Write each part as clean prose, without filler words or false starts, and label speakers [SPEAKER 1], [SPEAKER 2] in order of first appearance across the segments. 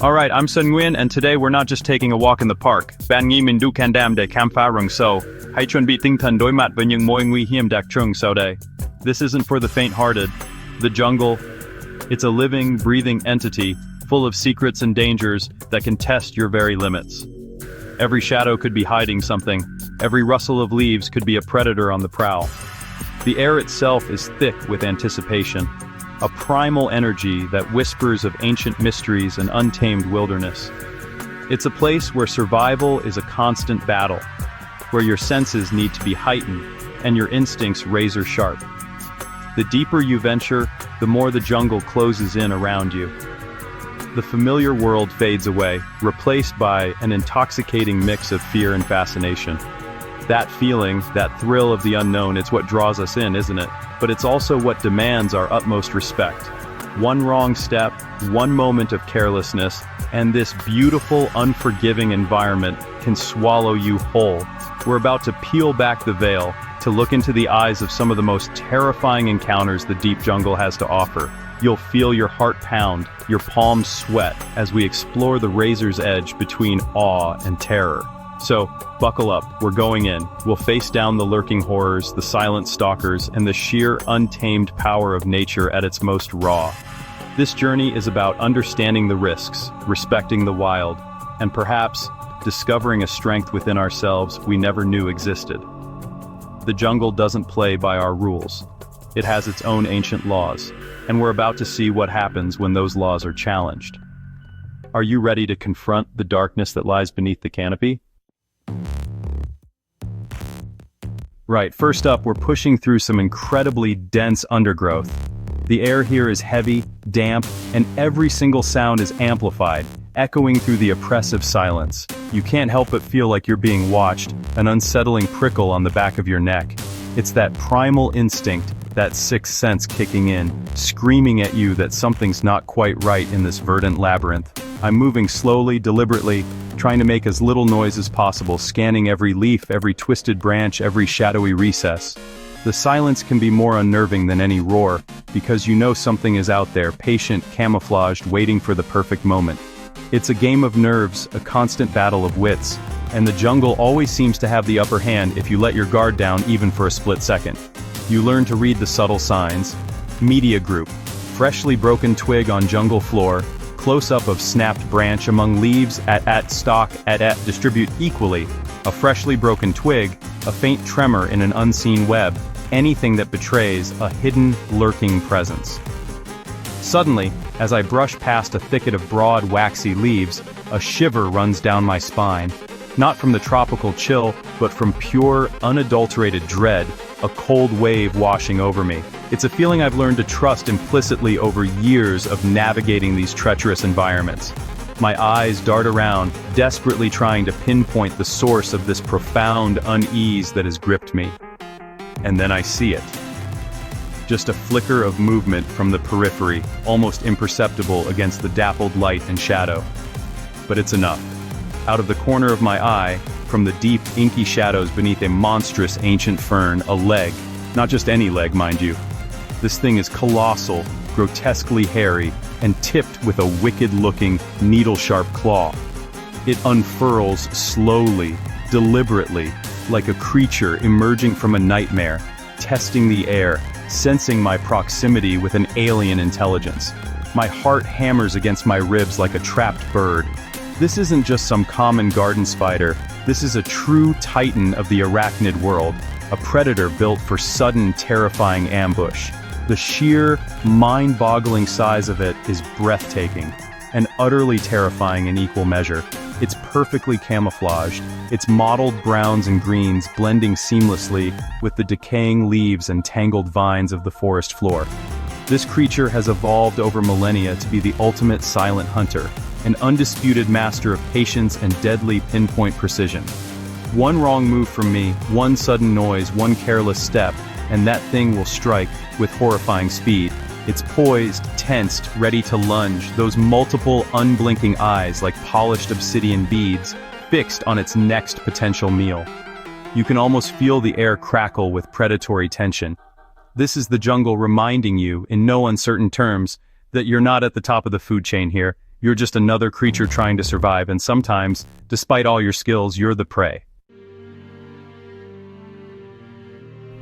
[SPEAKER 1] Alright, I'm Sun Nguyen, and today we're not just taking a walk in the park. Bạn nghĩ mình đủ can đảm để khám phá rừng sâu. Hãy chuẩn bị tinh thần đối mặt với những mối nguy hiểm đặc trưng sau đây. This isn't for the faint-hearted. The jungle, it's a living, breathing entity, full of secrets and dangers that can test your very limits. Every shadow could be hiding something. Every rustle of leaves could be a predator on the prowl. The air itself is thick with anticipation. A primal energy that whispers of ancient mysteries and untamed wilderness. It's a place where survival is a constant battle, where your senses need to be heightened and your instincts razor sharp. The deeper you venture, the more the jungle closes in around you. The familiar world fades away, replaced by an intoxicating mix of fear and fascination. That feeling, that thrill of the unknown, it's what draws us in, isn't it? But it's also what demands our utmost respect. One wrong step, one moment of carelessness, and this beautiful, unforgiving environment can swallow you whole. We're about to peel back the veil, to look into the eyes of some of the most terrifying encounters the deep jungle has to offer. You'll feel your heart pound, your palms sweat, as we explore the razor's edge between awe and terror. So, buckle up, we're going in. We'll face down the lurking horrors, the silent stalkers, and the sheer untamed power of nature at its most raw. This journey is about understanding the risks, respecting the wild, and perhaps discovering a strength within ourselves we never knew existed. The jungle doesn't play by our rules. It has its own ancient laws, and we're about to see what happens when those laws are challenged. Are you ready to confront the darkness that lies beneath the canopy? Right, first up, we're pushing through some incredibly dense undergrowth. The air here is heavy, damp, and every single sound is amplified, echoing through the oppressive silence. You can't help but feel like you're being watched, an unsettling prickle on the back of your neck. It's that primal instinct, that sixth sense kicking in, screaming at you that something's not quite right in this verdant labyrinth. I'm moving slowly, deliberately, trying to make as little noise as possible, scanning every leaf, every twisted branch, every shadowy recess. The silence can be more unnerving than any roar, because you know something is out there, patient, camouflaged, waiting for the perfect moment. It's a game of nerves, a constant battle of wits, and the jungle always seems to have the upper hand if you let your guard down even for a split second. You learn to read the subtle signs. Media group. Freshly broken twig on jungle floor. Close-up of snapped branch among leaves at stalk at distribute equally. A freshly broken twig, a faint tremor in an unseen web, anything that betrays a hidden, lurking presence. Suddenly, as I brush past a thicket of broad, waxy leaves, a shiver runs down my spine. Not from the tropical chill, but from pure, unadulterated dread, a cold wave washing over me. It's a feeling I've learned to trust implicitly over years of navigating these treacherous environments. My eyes dart around, desperately trying to pinpoint the source of this profound unease that has gripped me. And then I see it. Just a flicker of movement from the periphery, almost imperceptible against the dappled light and shadow. But it's enough. Out of the corner of my eye, from the deep, inky shadows beneath a monstrous ancient fern, a leg. Not just any leg, mind you. This thing is colossal, grotesquely hairy, and tipped with a wicked-looking, needle-sharp claw. It unfurls slowly, deliberately, like a creature emerging from a nightmare, testing the air, sensing my proximity with an alien intelligence. My heart hammers against my ribs like a trapped bird. This isn't just some common garden spider, this is a true titan of the arachnid world, a predator built for sudden, terrifying ambush. The sheer, mind-boggling size of it is breathtaking, and utterly terrifying in equal measure. It's perfectly camouflaged, its mottled browns and greens blending seamlessly with the decaying leaves and tangled vines of the forest floor. This creature has evolved over millennia to be the ultimate silent hunter, an undisputed master of patience and deadly pinpoint precision. One wrong move from me, one sudden noise, one careless step, and that thing will strike with horrifying speed. It's poised, tensed, ready to lunge, those multiple unblinking eyes like polished obsidian beads, fixed on its next potential meal. You can almost feel the air crackle with predatory tension. This is the jungle reminding you, in no uncertain terms, that you're not at the top of the food chain here. You're just another creature trying to survive, and sometimes, despite all your skills, you're the prey.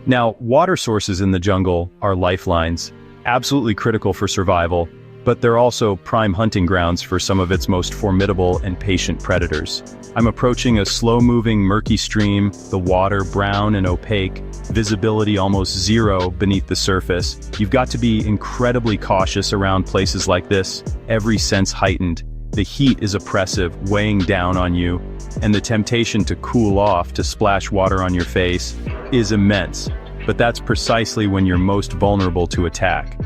[SPEAKER 1] Now, water sources in the jungle are lifelines, absolutely critical for survival, but they're also prime hunting grounds for some of its most formidable and patient predators. I'm approaching a slow-moving, murky stream, the water brown and opaque, visibility almost zero beneath the surface. You've got to be incredibly cautious around places like this, every sense heightened. The heat is oppressive, weighing down on you, and the temptation to cool off, to splash water on your face, is immense. But that's precisely when you're most vulnerable to attack.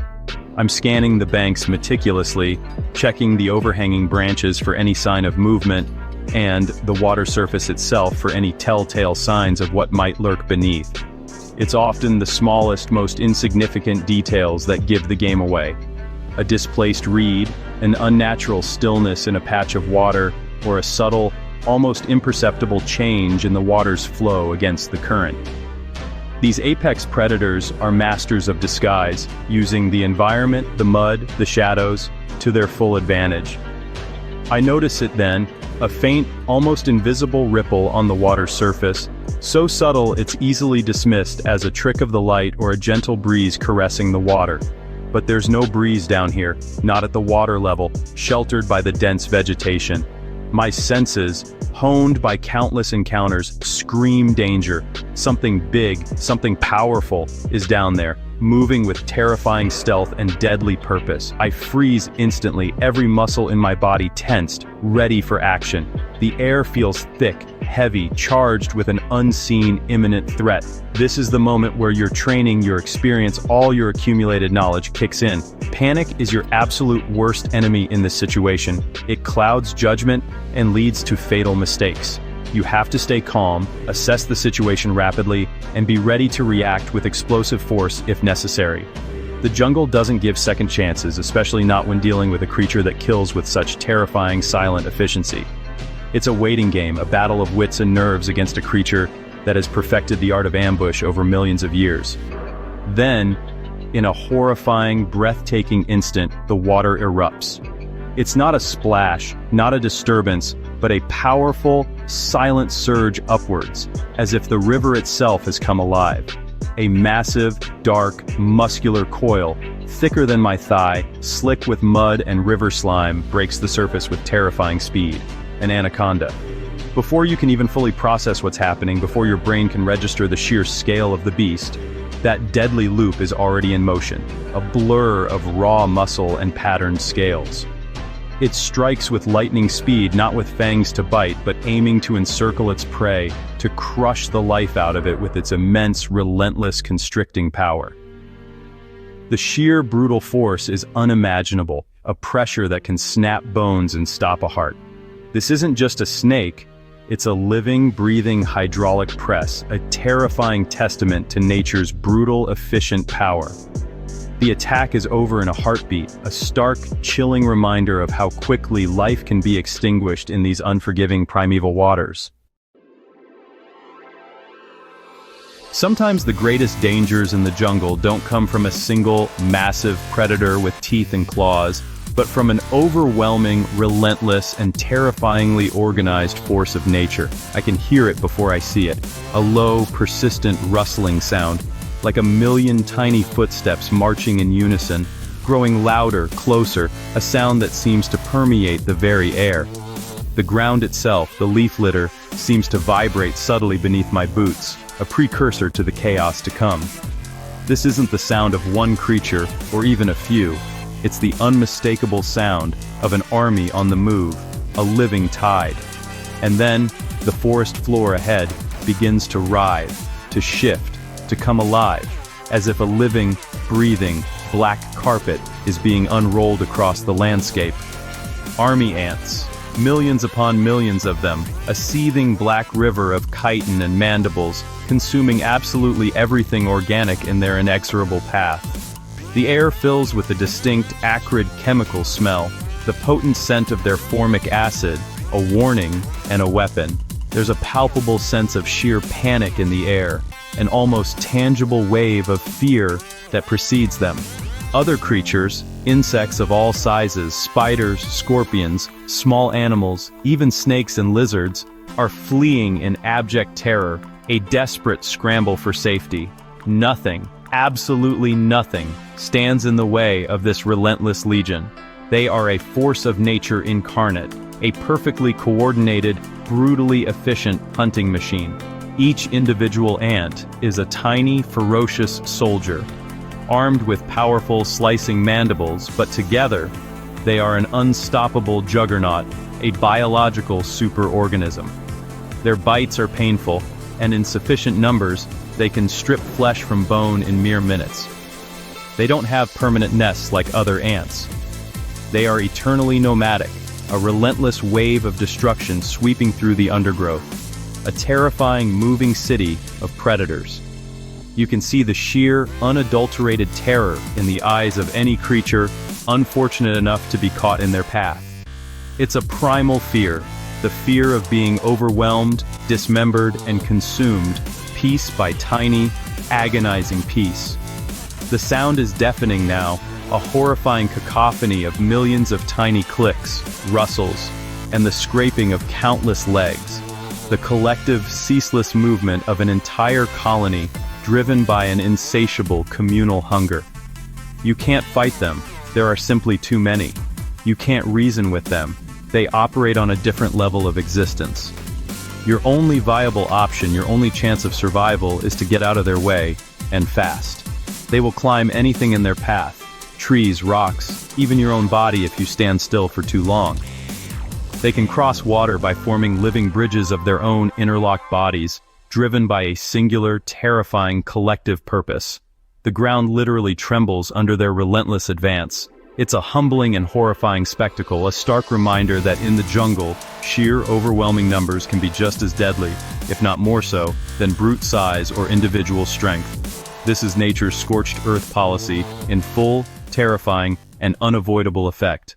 [SPEAKER 1] I'm scanning the banks meticulously, checking the overhanging branches for any sign of movement, and the water surface itself for any telltale signs of what might lurk beneath. It's often the smallest, most insignificant details that give the game away. A displaced reed, an unnatural stillness in a patch of water, or a subtle, almost imperceptible change in the water's flow against the current. These apex predators are masters of disguise, using the environment, the mud, the shadows, to their full advantage. I notice it then, a faint, almost invisible ripple on the water's surface, so subtle it's easily dismissed as a trick of the light or a gentle breeze caressing the water. But there's no breeze down here, not at the water level, sheltered by the dense vegetation. My senses, honed by countless encounters, scream danger. Something big, something powerful, is down there, moving with terrifying stealth and deadly purpose. I freeze instantly, every muscle in my body tensed, ready for action. The air feels thick, heavy, charged with an unseen, imminent threat. This is the moment where your training, your experience, all your accumulated knowledge kicks in. Panic is your absolute worst enemy in this situation. It clouds judgment and leads to fatal mistakes. You have to stay calm, assess the situation rapidly, and be ready to react with explosive force if necessary. The jungle doesn't give second chances, especially not when dealing with a creature that kills with such terrifying, silent efficiency. It's a waiting game, a battle of wits and nerves against a creature that has perfected the art of ambush over millions of years. Then, in a horrifying, breathtaking instant, the water erupts. It's not a splash, not a disturbance, but a powerful, silent surge upwards, as if the river itself has come alive. A massive, dark, muscular coil, thicker than my thigh, slick with mud and river slime, breaks the surface with terrifying speed. An anaconda. Before you can even fully process what's happening, before your brain can register the sheer scale of the beast, that deadly loop is already in motion, a blur of raw muscle and patterned scales. It strikes with lightning speed, not with fangs to bite, but aiming to encircle its prey, to crush the life out of it with its immense, relentless, constricting power. The sheer, brutal force is unimaginable, a pressure that can snap bones and stop a heart. This isn't just a snake, it's a living, breathing hydraulic press, a terrifying testament to nature's brutal, efficient power. The attack is over in a heartbeat, a stark, chilling reminder of how quickly life can be extinguished in these unforgiving primeval waters. Sometimes the greatest dangers in the jungle don't come from a single, massive predator with teeth and claws, but from an overwhelming, relentless, and terrifyingly organized force of nature. I can hear it before I see it, a low, persistent rustling sound, like a million tiny footsteps marching in unison, growing louder, closer, a sound that seems to permeate the very air. The ground itself, the leaf litter, seems to vibrate subtly beneath my boots, a precursor to the chaos to come. This isn't the sound of one creature, or even a few. It's the unmistakable sound of an army on the move, a living tide. And then, the forest floor ahead begins to writhe, to shift, to come alive, as if a living, breathing, black carpet is being unrolled across the landscape. Army ants, millions upon millions of them, a seething black river of chitin and mandibles, consuming absolutely everything organic in their inexorable path. The air fills with a distinct, acrid chemical smell, the potent scent of their formic acid, a warning and a weapon. There's a palpable sense of sheer panic in the air, an almost tangible wave of fear that precedes them. Other creatures, Insects of all sizes, spiders, scorpions, small animals, even snakes and lizards, are fleeing in abject terror, a desperate scramble for safety. Nothing, absolutely nothing, stands in the way of this relentless legion. They are a force of nature incarnate, a perfectly coordinated, brutally efficient hunting machine. Each individual ant is a tiny, ferocious soldier, armed with powerful slicing mandibles, but together, they are an unstoppable juggernaut, a biological superorganism. Their bites are painful, and in sufficient numbers, they can strip flesh from bone in mere minutes. They don't have permanent nests like other ants. They are eternally nomadic, a relentless wave of destruction sweeping through the undergrowth, a terrifying moving city of predators. You can see the sheer, unadulterated terror in the eyes of any creature unfortunate enough to be caught in their path. It's a primal fear, the fear of being overwhelmed, dismembered, and consumed, piece by tiny, agonizing piece. The sound is deafening now, a horrifying cacophony of millions of tiny clicks, rustles, and the scraping of countless legs. The collective, ceaseless movement of an entire colony driven by an insatiable communal hunger. You can't fight them, there are simply too many. You can't reason with them, they operate on a different level of existence. Your only viable option, your only chance of survival is to get out of their way, and fast. They will climb anything in their path, trees, rocks, even your own body if you stand still for too long. They can cross water by forming living bridges of their own interlocked bodies, driven by a singular, terrifying collective purpose. The ground literally trembles under their relentless advance. It's a humbling and horrifying spectacle, a stark reminder that in the jungle, sheer overwhelming numbers can be just as deadly, if not more so, than brute size or individual strength. This is nature's scorched earth policy, in full, terrifying, and unavoidable effect.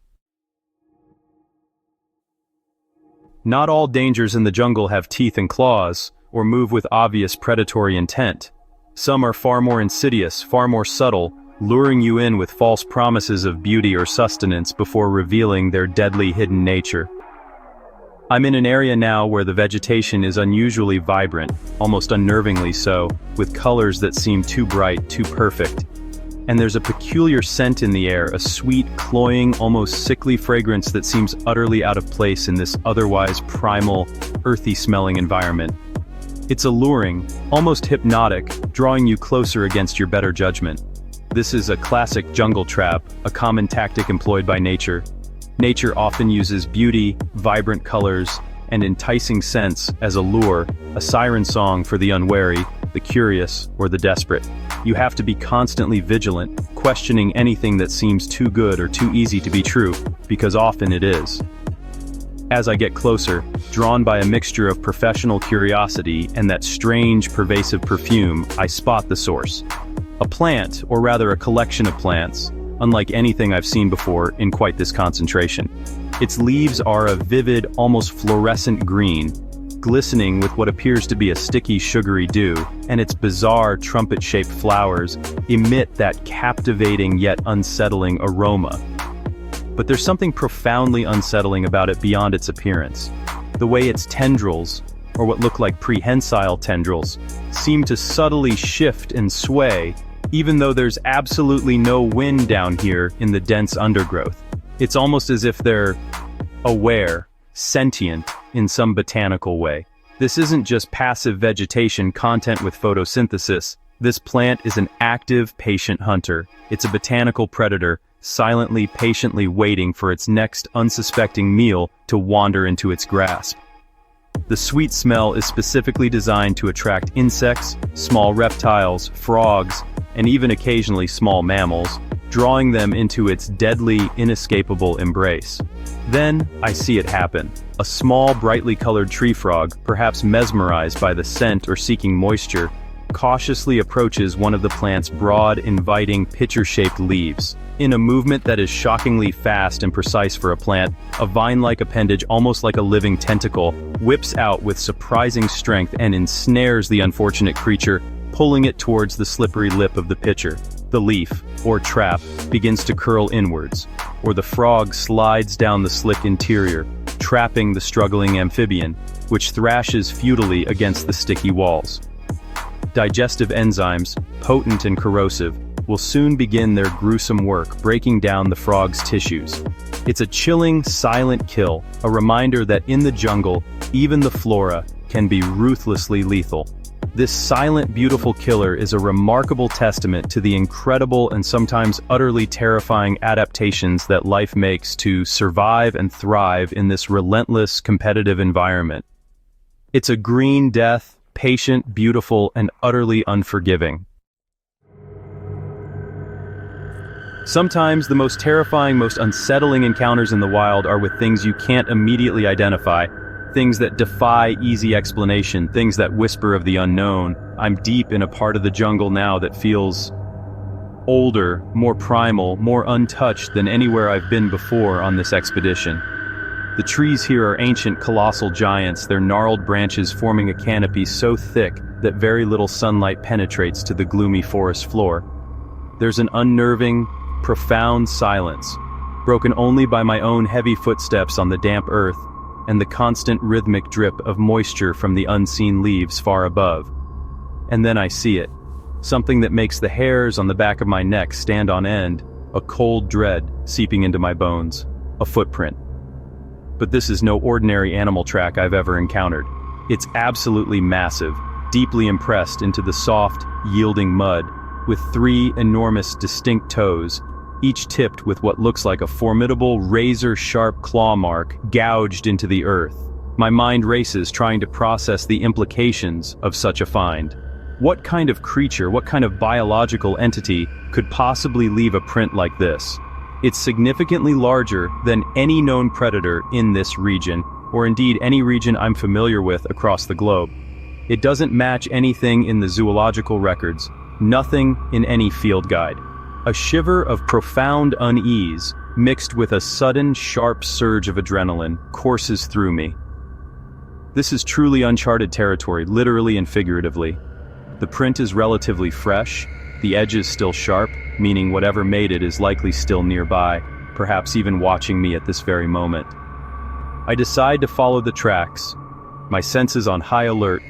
[SPEAKER 1] Not all dangers in the jungle have teeth and claws, or move with obvious predatory intent. Some are far more insidious, far more subtle, luring you in with false promises of beauty or sustenance before revealing their deadly hidden nature. I'm in an area now where the vegetation is unusually vibrant, almost unnervingly so, with colors that seem too bright, too perfect. And there's a peculiar scent in the air, a sweet, cloying, almost sickly fragrance that seems utterly out of place in this otherwise primal, earthy-smelling environment. It's alluring, almost hypnotic, drawing you closer against your better judgment. This is a classic jungle trap, a common tactic employed by nature. Nature often uses beauty, vibrant colors, and enticing scents as a lure, a siren song for the unwary, the curious, or the desperate. You have to be constantly vigilant, questioning anything that seems too good or too easy to be true, because often it is. As I get closer, drawn by a mixture of professional curiosity and that strange, pervasive perfume, I spot the source. A plant, or rather a collection of plants, unlike anything I've seen before in quite this concentration. Its leaves are a vivid, almost fluorescent green, glistening with what appears to be a sticky, sugary dew, and its bizarre, trumpet-shaped flowers emit that captivating yet unsettling aroma. But there's something profoundly unsettling about it beyond its appearance. The way its tendrils, or what look like prehensile tendrils, seem to subtly shift and sway, even though there's absolutely no wind down here in the dense undergrowth. It's almost as if they're aware, sentient, in some botanical way. This isn't just passive vegetation content with photosynthesis. This plant is an active, patient hunter. It's a botanical predator, silently, patiently waiting for its next unsuspecting meal to wander into its grasp. The sweet smell is specifically designed to attract insects, small reptiles, frogs, and even occasionally small mammals, drawing them into its deadly, inescapable embrace. Then, I see it happen. A small, brightly colored tree frog, perhaps mesmerized by the scent or seeking moisture, cautiously approaches one of the plant's broad, inviting, pitcher-shaped leaves. In a movement that is shockingly fast and precise for a plant, a vine-like appendage, almost like a living tentacle, whips out with surprising strength and ensnares the unfortunate creature, pulling it towards the slippery lip of the pitcher. The leaf, or trap, begins to curl inwards, or the frog slides down the slick interior, trapping the struggling amphibian, which thrashes futilely against the sticky walls. Digestive enzymes, potent and corrosive, will soon begin their gruesome work breaking down the frog's tissues. It's a chilling, silent kill, a reminder that in the jungle, even the flora can be ruthlessly lethal. This silent, beautiful killer is a remarkable testament to the incredible and sometimes utterly terrifying adaptations that life makes to survive and thrive in this relentless, competitive environment. It's a green death, patient, beautiful, and utterly unforgiving. Sometimes the most terrifying, most unsettling encounters in the wild are with things you can't immediately identify, things that defy easy explanation, things that whisper of the unknown. I'm deep in a part of the jungle now that feels older, more primal, more untouched than anywhere I've been before on this expedition. The trees here are ancient colossal giants, their gnarled branches forming a canopy so thick that very little sunlight penetrates to the gloomy forest floor. There's an unnerving, profound silence, broken only by my own heavy footsteps on the damp earth and the constant rhythmic drip of moisture from the unseen leaves far above. And then I see it, something that makes the hairs on the back of my neck stand on end, a cold dread seeping into my bones, a footprint. But this is no ordinary animal track I've ever encountered. It's absolutely massive, deeply impressed into the soft, yielding mud, with 3 enormous distinct toes, each tipped with what looks like a formidable razor-sharp claw mark gouged into the earth. My mind races trying to process the implications of such a find. What kind of creature, what kind of biological entity could possibly leave a print like this? It's significantly larger than any known predator in this region, or indeed any region I'm familiar with across the globe. It doesn't match anything in the zoological records, nothing in any field guide. A shiver of profound unease, mixed with a sudden, sharp surge of adrenaline, courses through me. This is truly uncharted territory, literally and figuratively. The print is relatively fresh, the edge is still sharp, meaning whatever made it is likely still nearby, perhaps even watching me at this very moment. I decide to follow the tracks, my senses on high alert,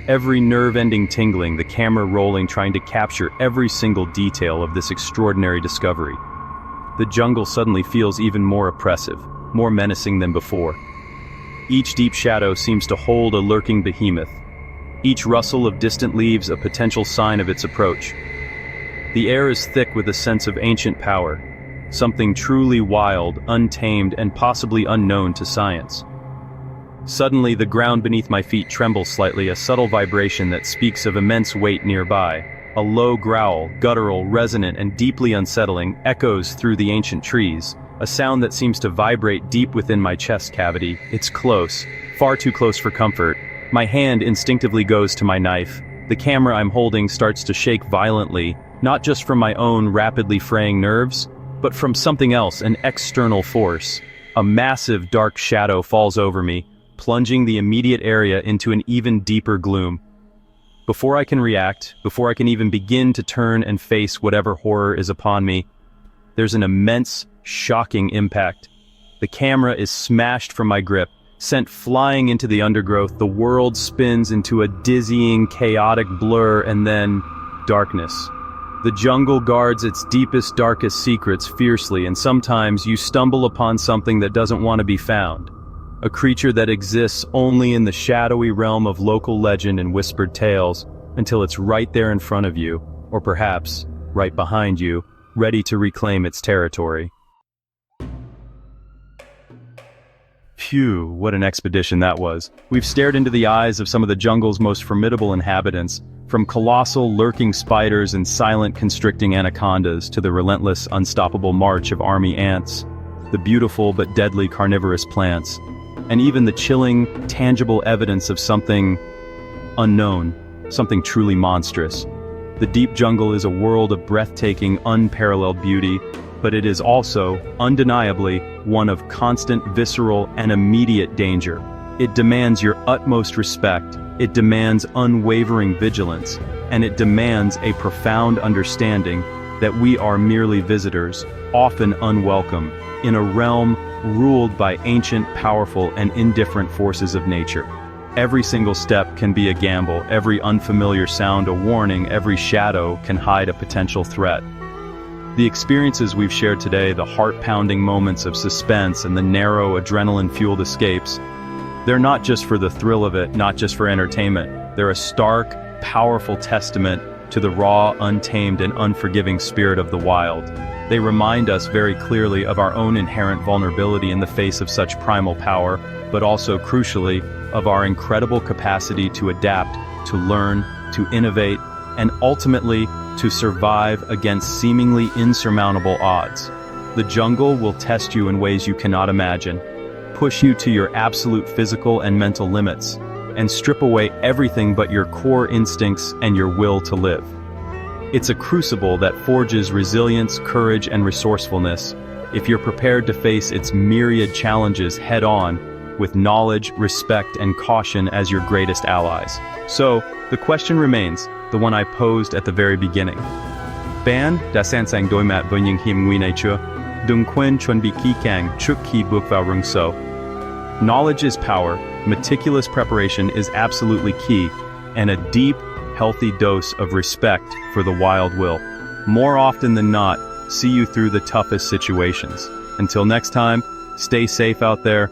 [SPEAKER 1] every nerve-ending tingling, the camera rolling, trying to capture every single detail of this extraordinary discovery. The jungle suddenly feels even more oppressive, more menacing than before. Each deep shadow seems to hold a lurking behemoth, each rustle of distant leaves a potential sign of its approach. The air is thick with a sense of ancient power, something truly wild, untamed, and possibly unknown to science. Suddenly, the ground beneath my feet trembles slightly, a subtle vibration that speaks of immense weight nearby. A low growl, guttural, resonant, and deeply unsettling, echoes through the ancient trees, a sound that seems to vibrate deep within my chest cavity. It's close, far too close for comfort. My hand instinctively goes to my knife. The camera I'm holding starts to shake violently, not just from my own rapidly fraying nerves, but from something else, an external force. A massive dark shadow falls over me, plunging the immediate area into an even deeper gloom. Before I can react, before I can even begin to turn and face whatever horror is upon me, there's an immense, shocking impact. The camera is smashed from my grip, sent flying into the undergrowth. The world spins into a dizzying, chaotic blur, and then darkness. The jungle guards its deepest, darkest secrets fiercely, and sometimes you stumble upon something that doesn't want to be found. A creature that exists only in the shadowy realm of local legend and whispered tales, until it's right there in front of you, or perhaps right behind you, ready to reclaim its territory. Phew, what an expedition that was. We've stared into the eyes of some of the jungle's most formidable inhabitants, from colossal lurking spiders and silent constricting anacondas to the relentless, unstoppable march of army ants, the beautiful but deadly carnivorous plants, and even the chilling, tangible evidence of something unknown, something truly monstrous. The deep jungle is a world of breathtaking, unparalleled beauty, but it is also, undeniably, one of constant, visceral, and immediate danger. It demands your utmost respect, it demands unwavering vigilance, and it demands a profound understanding that we are merely visitors, often unwelcome, in a realm ruled by ancient, powerful, and indifferent forces of nature. Every single step can be a gamble, every unfamiliar sound a warning, every shadow can hide a potential threat. The experiences we've shared today, the heart-pounding moments of suspense and the narrow, adrenaline-fueled escapes, they're not just for the thrill of it, not just for entertainment. They're a stark, powerful testament to the raw, untamed, and unforgiving spirit of the wild. They remind us very clearly of our own inherent vulnerability in the face of such primal power, but also, crucially, of our incredible capacity to adapt, to learn, to innovate, and ultimately, to survive against seemingly insurmountable odds. The jungle will test you in ways you cannot imagine, push you to your absolute physical and mental limits, and strip away everything but your core instincts and your will to live. It's a crucible that forges resilience, courage, and resourcefulness, if you're prepared to face its myriad challenges head-on, with knowledge, respect, and caution as your greatest allies. So, the question remains, the one I posed at the very beginning. Ban da san sang doi mat bunying him ngui nature, dung quen chun bi ki kang chuk ki buk va rung so. Knowledge is power, meticulous preparation is absolutely key, and a deep, healthy dose of respect for the wild will, more often than not, see you through the toughest situations. Until next time, stay safe out there,